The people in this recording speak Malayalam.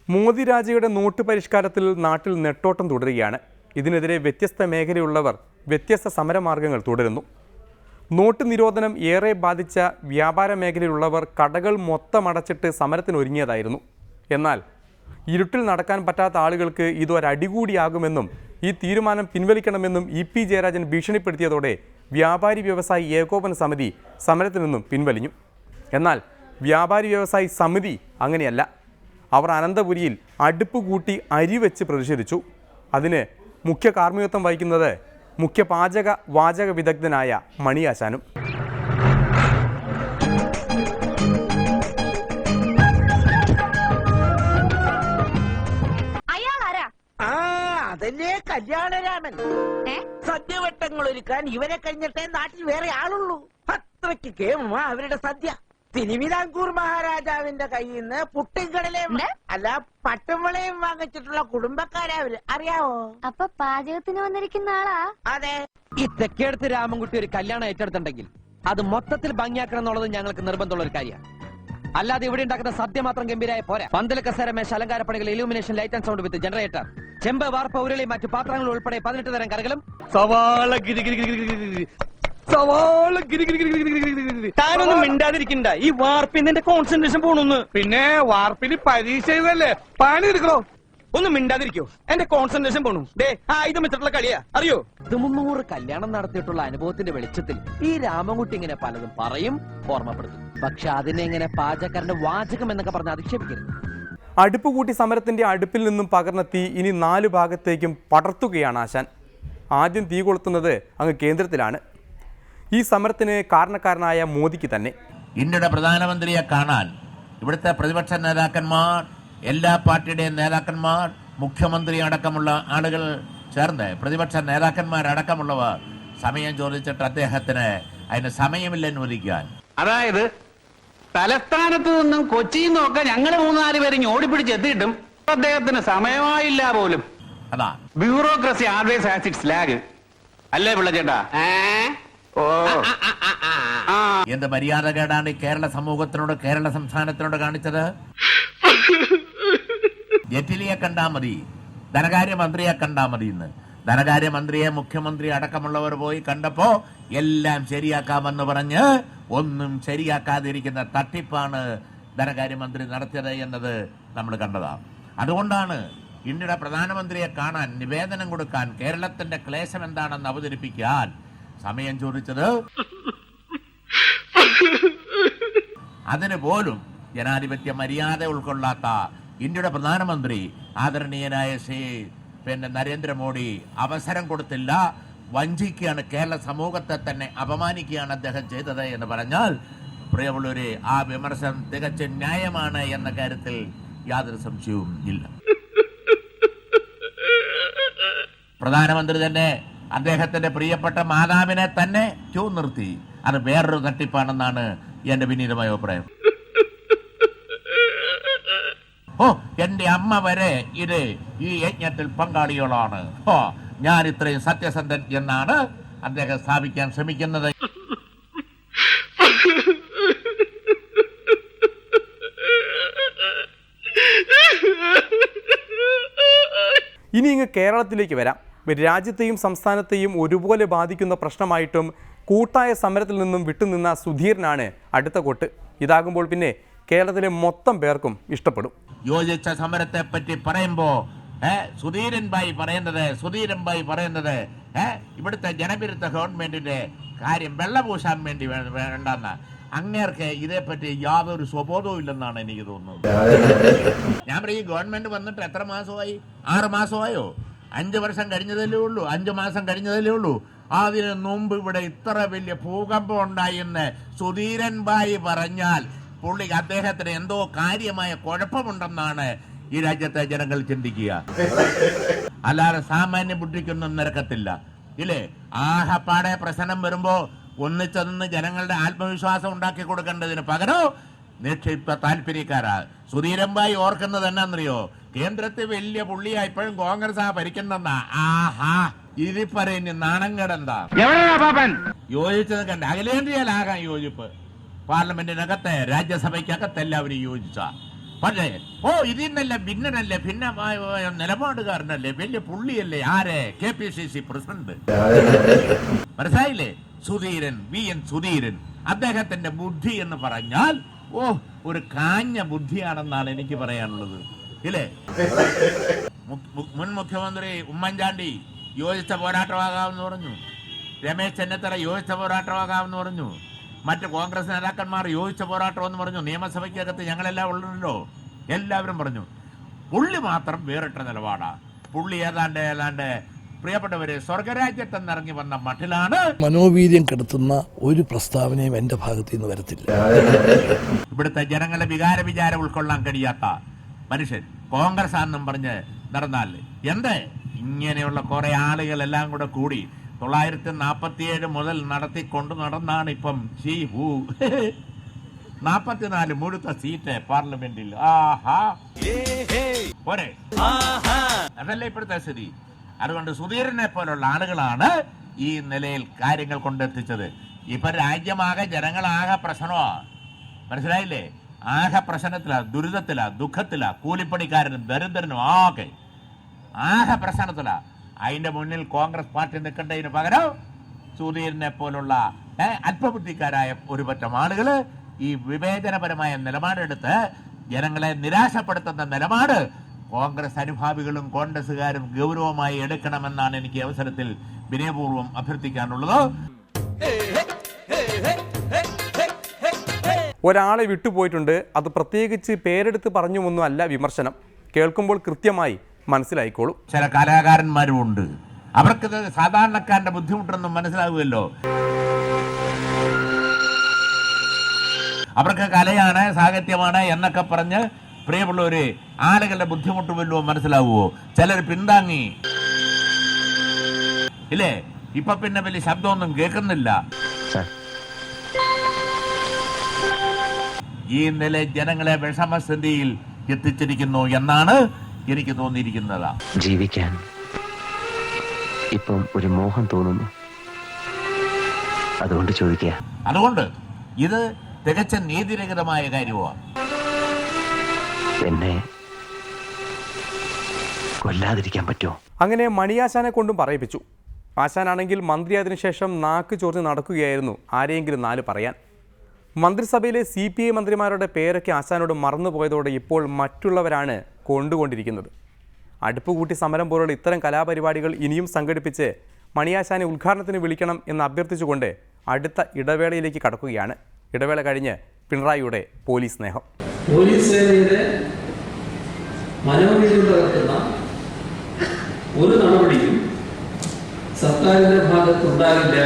മോദി രാജയുടെ നോട്ട് പരിഷ്കാരത്തിൽ നാട്ടിൽ നെട്ടോട്ടം തുടരുകയാണ്. ഇതിനെതിരെ വ്യത്യസ്ത മേഖലയുള്ളവർ വ്യത്യസ്ത സമരമാർഗങ്ങൾ തുടരുന്നു. നോട്ട് നിരോധനം ഏറെ ബാധിച്ച വ്യാപാര മേഖലയിലുള്ളവർ കടകൾ മൊത്തം അടച്ചിട്ട് സമരത്തിനൊരുങ്ങിയതായിരുന്നു. എന്നാൽ ഇരുട്ടിൽ നടക്കാൻ പറ്റാത്ത ആളുകൾക്ക് ഇതൊരടികൂടിയാകുമെന്നും ഈ തീരുമാനം പിൻവലിക്കണമെന്നും EP ജയരാജൻ ഭീഷണിപ്പെടുത്തിയതോടെ വ്യാപാരി വ്യവസായി ഏകോപന സമിതി സമരത്തിൽ നിന്നും പിൻവലിഞ്ഞു. എന്നാൽ വ്യാപാരി വ്യവസായി സമിതി അങ്ങനെയല്ല. അവർ അനന്തപുരിയിൽ അടുപ്പ് കൂട്ടി അരി വെച്ച് പ്രതിഷേധിച്ചു. അതിന് മുഖ്യ കാർമ്മികത്വം വഹിക്കുന്നത് മുഖ്യ വാചക വിദഗ്ധനായ മണിയാശാനും. അതല്ലേ കല്യാണരാമൻ. സദ്യവട്ടങ്ങൾ ഒരുക്കാൻ ഇവരെ കഴിഞ്ഞിട്ടേ നാട്ടിൽ വേറെ ആളുള്ളൂ. അത്രയ്ക്ക് കേമ അവരുടെ സദ്യ. തിരുവിതാംകൂർ മഹാരാജാവിന്റെ കയ്യിൽ നിന്ന് പുട്ടിൻകടലയും അല്ല പട്ടുമ്പളയും വാങ്ങിച്ചിട്ടുള്ള കുടുംബക്കാരാ അവര്, അറിയാവോ? അപ്പൊ പാചകത്തിന് വന്നിരിക്കുന്ന ആളാ? അതെ. ഈ തെക്കേടത്ത് രാമൻകുട്ടി ഒരു കല്യാണം ഏറ്റെടുത്തിട്ടുണ്ടെങ്കിൽ അത് മൊത്തത്തിൽ ഭംഗിയാക്കണം എന്നുള്ളത് ഞങ്ങൾക്ക് നിർബന്ധമുള്ള ഒരു കാര്യമാണ്. അല്ലാതെ ഇവിടെ ഉണ്ടാക്കുന്ന സദ്യ മാത്രം ഗംഭീരായ പോരാ. പന്തല കസേര മേശ അലങ്കാരപ്പണികൾ, illumination, light and sound with generator, ചെമ്പ്, വാർപ്പ്, ഉരുളി, മറ്റു പാത്രങ്ങൾ ഉൾപ്പെടെ 18 തരം കറികളും താനൊന്നും മിണ്ടാതിരിക്കണ്ട. ഈ വാർപ്പിന്റെ കോൺസെൻട്രേഷൻ പോണൊന്ന്. പിന്നെ വാർപ്പിന് പരീക്ഷ ചെയ്തല്ലേ, പണി എടുക്കണോ? ഒന്നും മിണ്ടാതിരിക്കോ, എന്റെ കോൺസെൻട്രേഷൻ പോണു. ആയുധം വെച്ചിട്ടുള്ള കളിയാ, അറിയോ? 300 കല്യാണം നടത്തിയിട്ടുള്ള അനുഭവത്തിന്റെ വെളിച്ചത്തിൽ ഈ രാമൻകുട്ടി ഇങ്ങനെ പലതും പറയും, ഓർമ്മപ്പെടുത്തും. പക്ഷെ അതിനെ ഇങ്ങനെ പാചകക്കാരന്റെ വാചകം എന്നൊക്കെ പറഞ്ഞ് അധിക്ഷേപിക്കരുത്. അടുപ്പ് കൂട്ടി സമരത്തിന്റെ അടുപ്പിൽ നിന്നും പകർന്ന തീ ഇനി 4 ഭാഗത്തേക്കും പടർത്തുകയാണ് ആശാൻ. ആദ്യം തീ കൊളുത്തുന്നത് അങ്ങ് കേന്ദ്രത്തിലാണ്. ഈ സമരത്തിന് കാരണക്കാരനായ മോദിക്ക് തന്നെ. ഇന്ത്യയുടെ പ്രധാനമന്ത്രിയെ കാണാൻ ഇവിടുത്തെ പ്രതിപക്ഷ നേതാക്കന്മാർ, എല്ലാ പാർട്ടിയുടെയും നേതാക്കന്മാർ, മുഖ്യമന്ത്രി അടക്കമുള്ള ആളുകൾ ചേർന്ന് പ്രതിപക്ഷ നേതാക്കന്മാരടക്കമുള്ളവർ സമയം ചോദിച്ചിട്ട് അദ്ദേഹത്തിന് അതിന് സമയമില്ലെന്ന് വിളിക്കാൻ. അതായത് തലസ്ഥാനത്ത് നിന്നും കൊച്ചിയിൽ നിന്നൊക്കെ ഞങ്ങൾ 3-4 പേര് ഓടിപ്പിടിച്ച് എത്തിയിട്ടും അദ്ദേഹത്തിന് സമയമായില്ല പോലും. അതാ bureaucracy always has it's lag. അല്ലേ പിള്ളച്ചേട്ടാ? എന്ത് മര്യാദകേടാണ് കേരള സമൂഹത്തിനോട്, കേരള സംസ്ഥാനത്തിനോട് കാണിച്ചത്? ജെറ്റ്ലിയെ കണ്ടാ മതി, ധനകാര്യമന്ത്രിയെ കണ്ടാ മതി. ഇന്ന് ധനകാര്യമന്ത്രിയെ മുഖ്യമന്ത്രി അടക്കമുള്ളവർ പോയി കണ്ടപ്പോ എല്ലാം ശരിയാക്കാമെന്ന് പറഞ്ഞ് ഒന്നും ശരിയാക്കാതിരിക്കുന്ന തട്ടിപ്പാണ് ധനകാര്യമന്ത്രി നടത്തിയത് എന്നത് നമ്മൾ കണ്ടതാണ്. അതുകൊണ്ടാണ് ഇന്ത്യയുടെ പ്രധാനമന്ത്രിയെ കാണാൻ, നിവേദനം കൊടുക്കാൻ, കേരളത്തിന്റെ ക്ലേശം എന്താണെന്ന് അവതരിപ്പിക്കാൻ സമയം ചോദിച്ചത്. അതിന് പോലും ജനാധിപത്യ മര്യാദ ഉൾക്കൊള്ളാത്ത ഇന്ത്യയുടെ പ്രധാനമന്ത്രി ആദരണീയനായ ശ്രീ നരേന്ദ്രമോദി അവസരം കൊടുത്തില്ല. വഞ്ചിക്കുകയാണ്, കേരള സമൂഹത്തെ തന്നെ അപമാനിക്കുകയാണ് അദ്ദേഹം ചെയ്തത് എന്ന് പറഞ്ഞാൽ പ്രിയമുള്ളവരെ, ആ വിമർശനം തികച്ചും ന്യായമാണ് എന്ന കാര്യത്തിൽ യാതൊരു സംശയവും ഇല്ല. പ്രധാനമന്ത്രി തന്നെ അദ്ദേഹത്തിന്റെ പ്രിയപ്പെട്ട മാതാവിനെ തന്നെ ക്യൂ നിർത്തി. അത് വേറൊരു തട്ടിപ്പാണെന്നാണ് എന്റെ വിനീതമായ അഭിപ്രായം. എന്റെ അമ്മ വരെ ഈ യജ്ഞത്തിൽ പങ്കാളികളാണ്, ഞാൻ ഇത്രയും സത്യസന്ധൻ എന്നാണ് അദ്ദേഹം സ്ഥാപിക്കാൻ ശ്രമിക്കുന്നത്. ഇനി ഇങ്ങ് കേരളത്തിലേക്ക് വരാം. രാജ്യത്തെയും സംസ്ഥാനത്തെയും ഒരുപോലെ ബാധിക്കുന്ന പ്രശ്നമായിട്ടും കൂട്ടായ സമരത്തിൽ നിന്നും വിട്ടുനിന്ന സുധീരനാണ് അടുത്ത കൊട്ട്. ഇതാകുമ്പോൾ പിന്നെ കേരളത്തിലെ മൊത്തം പേർക്കും ഇഷ്ടപ്പെടും. യോജിച്ച സമരത്തെ പറ്റി പറയുമ്പോ സുധീരൻ ഭായി പറയുന്നത് ഇവിടുത്തെ ജനവിരുദ്ധ ഗവൺമെന്റിന്റെ കാര്യം വെള്ളപൂശാൻ വേണ്ടി വേണ്ടെന്ന്. അങ്ങേർക്ക് ഇതേപ്പറ്റി യാതൊരു സ്വബോധവും ഇല്ലെന്നാണ് എനിക്ക് തോന്നുന്നത്. ഞാൻ പറയും, ഗവൺമെന്റ് വന്നിട്ട് എത്ര മാസമായി? 6 മാസമായോ? 5 വർഷം കഴിഞ്ഞതല്ലേ ഉള്ളൂ, 5 മാസം കഴിഞ്ഞതല്ലേ ഉള്ളൂ. അതിന് മുമ്പ് ഇവിടെ ഇത്ര വലിയ ഭൂകമ്പം ഉണ്ടായെന്ന് സുധീരൻ ഭായി പറഞ്ഞാൽ പുള്ളി അദ്ദേഹത്തിന് എന്തോ കാര്യമായ കുഴപ്പമുണ്ടെന്നാണ് ഈ രാജ്യത്തെ ജനങ്ങൾ ചിന്തിക്കുക. അല്ലാതെ സാമാന്യ ബുദ്ധിക്കൊന്നും നിരക്കത്തില്ല, ഇല്ലേ? ആഹപ്പാടെ പ്രശ്നം വരുമ്പോ ഒന്നിച്ചെന്ന് ജനങ്ങളുടെ ആത്മവിശ്വാസം ഉണ്ടാക്കി കൊടുക്കേണ്ടതിന് പകരം നിക്ഷിപ്ത താല്പര്യക്കാരാ. സുധീരൻ ഭായി ഓർക്കുന്നത് എന്നാന്നറിയോ? കേന്ദ്രത്തിൽ വലിയ പുള്ളിയാ, ഇപ്പോഴും കോൺഗ്രസ് ഭരിക്കുന്നെന്നാ. ആഹാ, ഇതി പറയുന്ന നാണംകേടെന്താ? യോജിച്ചത് കണ്ട അഖിലേന്ത്യയിലാകാൻ യോജിപ്പ്. പാർലമെന്റിനകത്ത്, രാജ്യസഭയ്ക്കകത്ത് എല്ലാവരും യോജിച്ച പക്ഷേ ഇതിൽ നിന്നല്ല ഭിന്നനല്ലേ, ഭിന്നമായ നിലപാടുകാരനല്ലേ, വലിയ പുള്ളിയല്ലേ, ആരെ KPCC പ്രസിഡന്റ്, മനസ്സിലായില്ലേ? സുധീരൻ, VN സുധീരൻ. അദ്ദേഹത്തിന്റെ ബുദ്ധി എന്ന് പറഞ്ഞാൽ ഒരു കാഞ്ഞ ബുദ്ധിയാണെന്നാണ് എനിക്ക് പറയാനുള്ളത്, ഇല്ലേ? മുൻ മുഖ്യമന്ത്രി ഉമ്മൻചാണ്ടി യോജിച്ച പോരാട്ടമാകാമെന്ന് പറഞ്ഞു, രമേശ് ചെന്നിത്തല യോജിച്ച പോരാട്ടമാകാമെന്ന് പറഞ്ഞു, മറ്റ് കോൺഗ്രസ് നേതാക്കന്മാർ യോജിച്ച പോരാട്ടം എന്ന് പറഞ്ഞു, നിയമസഭയ്ക്കകത്ത് ഞങ്ങളെല്ലാം ഉള്ളല്ലോ, എല്ലാവരും പറഞ്ഞു. പുള്ളി മാത്രം വേറിട്ട നിലപാടാ. പുള്ളി ഏതാണ്ട് പ്രിയപ്പെട്ടവരെ സ്വർഗരാജ്യത്ത് നിന്നിറങ്ങി വന്ന മട്ടിലാണ്. മനോവീര്യം കെടുത്തുന്ന ഒരു പ്രസ്താവനയും എന്റെ ഭാഗത്ത് നിന്ന് വരത്തില്ല. ഇവിടുത്തെ ജനങ്ങളെ വികാരം ഉൾക്കൊള്ളാൻ കഴിയാത്ത മനുഷ്യൻ കോൺഗ്രസ് ആണെന്നും പറഞ്ഞ് നടന്നാൽ എന്ത്? ഇങ്ങനെയുള്ള കുറെ ആളുകളെല്ലാം കൂടി 947 മുതൽ നടത്തിക്കൊണ്ട് നടന്നാണ് ഇപ്പം 44 മുഴുത്ത സീറ്റ് പാർലമെന്റിൽ. പോരെ, അതല്ലേ ഇപ്പോഴത്തെ സ്ഥിതി. അതുകൊണ്ട് സുധീരനെ പോലുള്ള ആളുകളാണ് ഈ നിലയിൽ കാര്യങ്ങൾ കൊണ്ടെത്തിച്ചത്. ഇപ്പൊ രാജ്യമാകെ ജനങ്ങളാകെ പ്രശ്നമാ, മനസ്സിലായില്ലേ? ആകെ പ്രശ്നത്തിലാ, ദുരിതത്തിലാ, ദുഃഖത്തിലാ, കൂലിപ്പണിക്കാരനും ദരിദ്രനും ആകെ പ്രശ്നത്തിലാ. അതിന്റെ മുന്നിൽ കോൺഗ്രസ് പാർട്ടി നിൽക്കേണ്ടതിന് പകരം സുധീരനെ പോലുള്ള അല്പബുദ്ധിക്കാരായ ഒരു പറ്റം ആളുകള് ഈ വിവേചനപരമായ നിലപാടെടുത്ത് ജനങ്ങളെ നിരാശപ്പെടുത്തുന്ന നിലപാട് കോൺഗ്രസ് അനുഭാവികളും കോൺഗ്രസുകാരും ഗൗരവമായി എടുക്കണമെന്നാണ് എനിക്ക് അവസരത്തിൽ വിനയപൂർവ്വം അഭ്യർത്ഥിക്കാനുള്ളത്. ഒരാളെ വിട്ടുപോയിട്ടുണ്ട്, അത് പ്രത്യേകിച്ച് പേരെടുത്ത് പറഞ്ഞുമൊന്നും അല്ല വിമർശനം. കേൾക്കുമ്പോൾ കൃത്യമായി മനസ്സിലായിക്കോളും. ചില കലാകാരന്മാരും ഉണ്ട്, അവർക്ക് സാധാരണക്കാരന്റെ ബുദ്ധിമുട്ടൊന്നും മനസ്സിലാകുമല്ലോ. അവർക്ക് കലയാണ്, സാഹിത്യമാണ് എന്നൊക്കെ പറഞ്ഞ് പ്രിയമുള്ളവര് ആളുകളുടെ ബുദ്ധിമുട്ട് വല്ലതും മനസ്സിലാവുമോ? ചിലർ പിന്താങ്ങി ഇല്ലേ? ഇപ്പൊ പിന്നെ വലിയ ശബ്ദമൊന്നും കേൾക്കുന്നില്ല. ഈ നില ജനങ്ങളെ വിഷമസ്ഥിതിയിൽ എത്തിച്ചിരിക്കുന്നു എന്നാണ് എനിക്ക് തോന്നിയിരിക്കുന്നത്. ജീവിക്കാൻ ഇപ്പം ഒരു മോഹം തോന്നുന്നു, അതുകൊണ്ട് ചോദിക്കുക. അതുകൊണ്ട് ഇത് തികച്ച നീതിരഹിതമായ കാര്യമാണ്. എന്നെ കൊല്ലാതിരിക്കാൻ പറ്റുമോ? അങ്ങനെ മണിയാശാനെ കൊണ്ടും പറയിപ്പിച്ചു. ആശാനാണെങ്കിൽ മന്ത്രിയായതിനു ശേഷം നാക്ക് ചൊറിഞ്ഞ് നടക്കുകയായിരുന്നു ആരെയെങ്കിലും 4 പറയാൻ. മന്ത്രിസഭയിലെ CPI മന്ത്രിമാരുടെ പേരൊക്കെ ആശാനോട് മറന്നുപോയതോടെ ഇപ്പോൾ മറ്റുള്ളവരാണ് കൊണ്ടുകൊണ്ടിരിക്കുന്നത്. അടുപ്പ് കൂട്ടി സമരം പോലുള്ള ഇത്തരം കലാപരിപാടികൾ ഇനിയും സംഘടിപ്പിച്ച് മണിയാശാനെ ഉദ്ഘാടനത്തിന് വിളിക്കണം എന്ന് അഭ്യർത്ഥിച്ചുകൊണ്ട് അടുത്ത ഇടവേളയിലേക്ക് കടക്കുകയാണ്. ഇടവേള കഴിഞ്ഞ് പിണറായിയുടെ പോലീസ് സ്നേഹം. പോലീസ് സേനയുടെ മനോവീര്യം തകർക്കുന്ന ഒരു നടപടിയും സർക്കാരിന്റെ ഭാഗത്തുണ്ടാകില്ല.